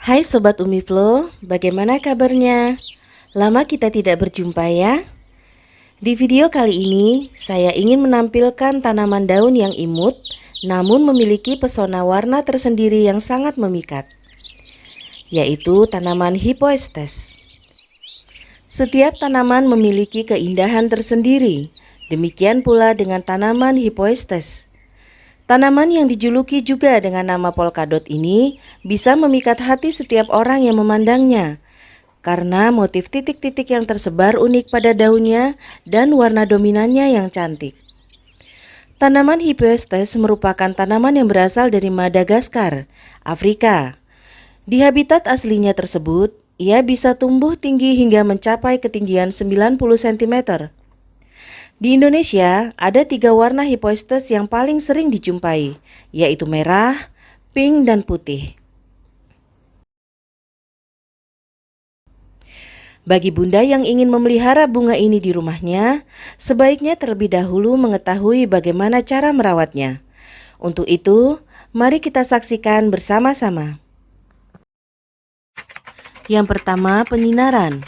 Hai Sobat Umiflo, bagaimana kabarnya? Lama kita tidak berjumpa ya. Di video kali ini, saya ingin menampilkan tanaman daun yang imut, namun memiliki pesona warna tersendiri yang sangat memikat, yaitu tanaman Hippoestes. Setiap tanaman memiliki keindahan tersendiri, demikian pula dengan tanaman Hippoestes. Tanaman yang dijuluki juga dengan nama polkadot ini bisa memikat hati setiap orang yang memandangnya, karena motif titik-titik yang tersebar unik pada daunnya dan warna dominannya yang cantik. Tanaman Hippoestes merupakan tanaman yang berasal dari Madagaskar, Afrika. Di habitat aslinya tersebut, ia bisa tumbuh tinggi hingga mencapai ketinggian 90 cm. Di Indonesia, ada 3 warna Hippoestes yang paling sering dijumpai, yaitu merah, pink, dan putih. Bagi bunda yang ingin memelihara bunga ini di rumahnya, sebaiknya terlebih dahulu mengetahui bagaimana cara merawatnya. Untuk itu, mari kita saksikan bersama-sama. Yang pertama, penyinaran.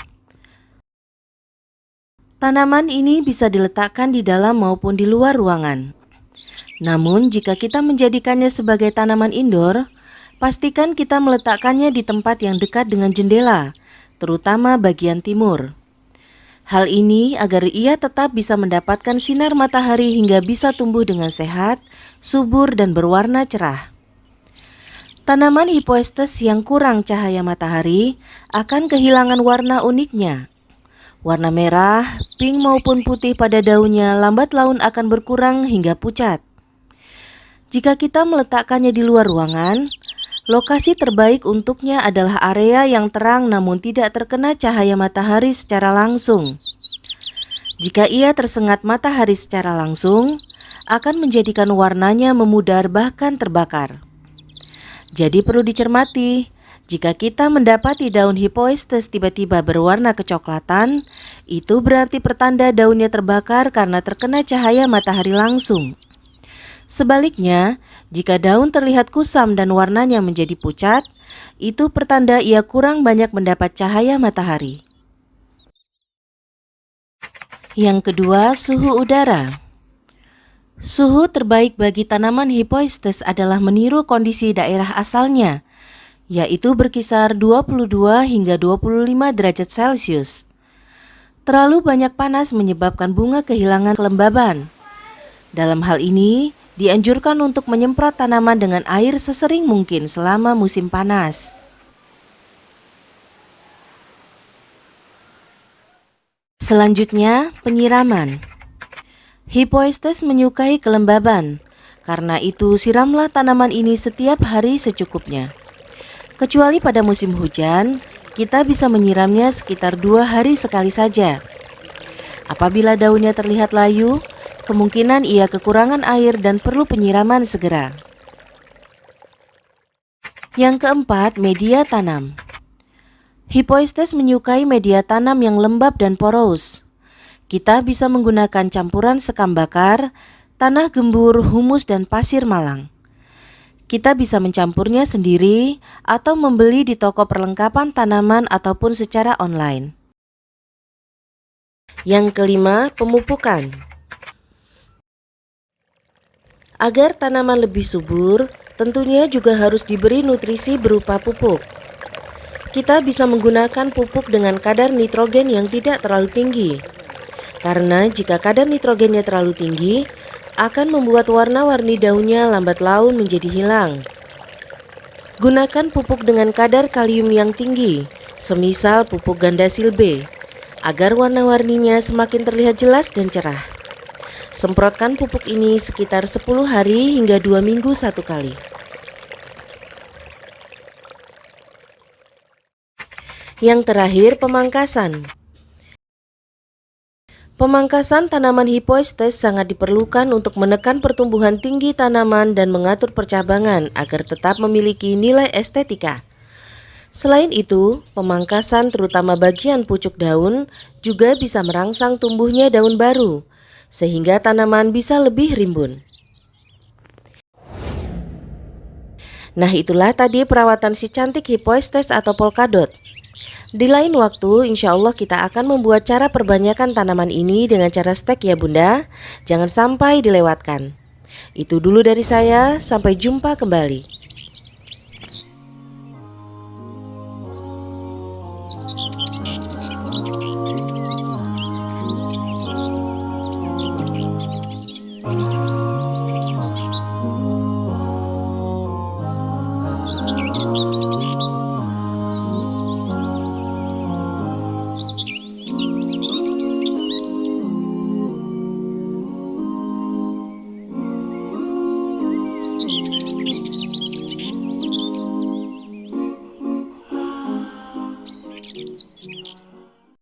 Tanaman ini bisa diletakkan di dalam maupun di luar ruangan. Namun, jika kita menjadikannya sebagai tanaman indoor, pastikan kita meletakkannya di tempat yang dekat dengan jendela, terutama bagian timur. Hal ini agar ia tetap bisa mendapatkan sinar matahari hingga bisa tumbuh dengan sehat, subur, dan berwarna cerah. Tanaman Hippoestes yang kurang cahaya matahari akan kehilangan warna uniknya. Warna merah, pink maupun putih pada daunnya lambat laun akan berkurang hingga pucat. Jika kita meletakkannya di luar ruangan, lokasi terbaik untuknya adalah area yang terang namun tidak terkena cahaya matahari secara langsung. Jika ia tersengat matahari secara langsung, akan menjadikan warnanya memudar bahkan terbakar. Jadi perlu dicermati, jika kita mendapati daun Hippoestes tiba-tiba berwarna kecoklatan, itu berarti pertanda daunnya terbakar karena terkena cahaya matahari langsung. Sebaliknya, jika daun terlihat kusam dan warnanya menjadi pucat, itu pertanda ia kurang banyak mendapat cahaya matahari. Yang kedua, suhu udara. Suhu terbaik bagi tanaman Hippoestes adalah meniru kondisi daerah asalnya, yaitu berkisar 22 hingga 25 derajat Celcius. Terlalu banyak panas menyebabkan bunga kehilangan kelembaban. Dalam hal ini, dianjurkan untuk menyemprot tanaman dengan air sesering mungkin selama musim panas. Selanjutnya, penyiraman. Hippoestes menyukai kelembaban, karena itu siramlah tanaman ini setiap hari secukupnya. Kecuali pada musim hujan, kita bisa menyiramnya sekitar 2 hari sekali saja. Apabila daunnya terlihat layu, kemungkinan ia kekurangan air dan perlu penyiraman segera. Yang keempat, media tanam. Hippoestes menyukai media tanam yang lembab dan poros. Kita bisa menggunakan campuran sekam bakar, tanah gembur, humus, dan pasir malang. Kita bisa mencampurnya sendiri atau membeli di toko perlengkapan tanaman ataupun secara online. Yang kelima, pemupukan. Agar tanaman lebih subur, tentunya juga harus diberi nutrisi berupa pupuk. Kita bisa menggunakan pupuk dengan kadar nitrogen yang tidak terlalu tinggi. Karena jika kadar nitrogennya terlalu tinggi, akan membuat warna-warni daunnya lambat laun menjadi hilang. Gunakan pupuk dengan kadar kalium yang tinggi, semisal pupuk Gandasil B, agar warna-warninya semakin terlihat jelas dan cerah. Semprotkan pupuk ini sekitar 10 hari hingga 2 minggu satu kali. Yang terakhir, pemangkasan. Pemangkasan tanaman Hippoestes sangat diperlukan untuk menekan pertumbuhan tinggi tanaman dan mengatur percabangan agar tetap memiliki nilai estetika. Selain itu, pemangkasan terutama bagian pucuk daun juga bisa merangsang tumbuhnya daun baru, sehingga tanaman bisa lebih rimbun. Nah, itulah tadi perawatan si cantik Hippoestes atau polkadot. Di lain waktu, insya Allah kita akan membuat cara perbanyakan tanaman ini dengan cara stek ya bunda. Jangan sampai dilewatkan. Itu dulu dari saya, sampai jumpa kembali.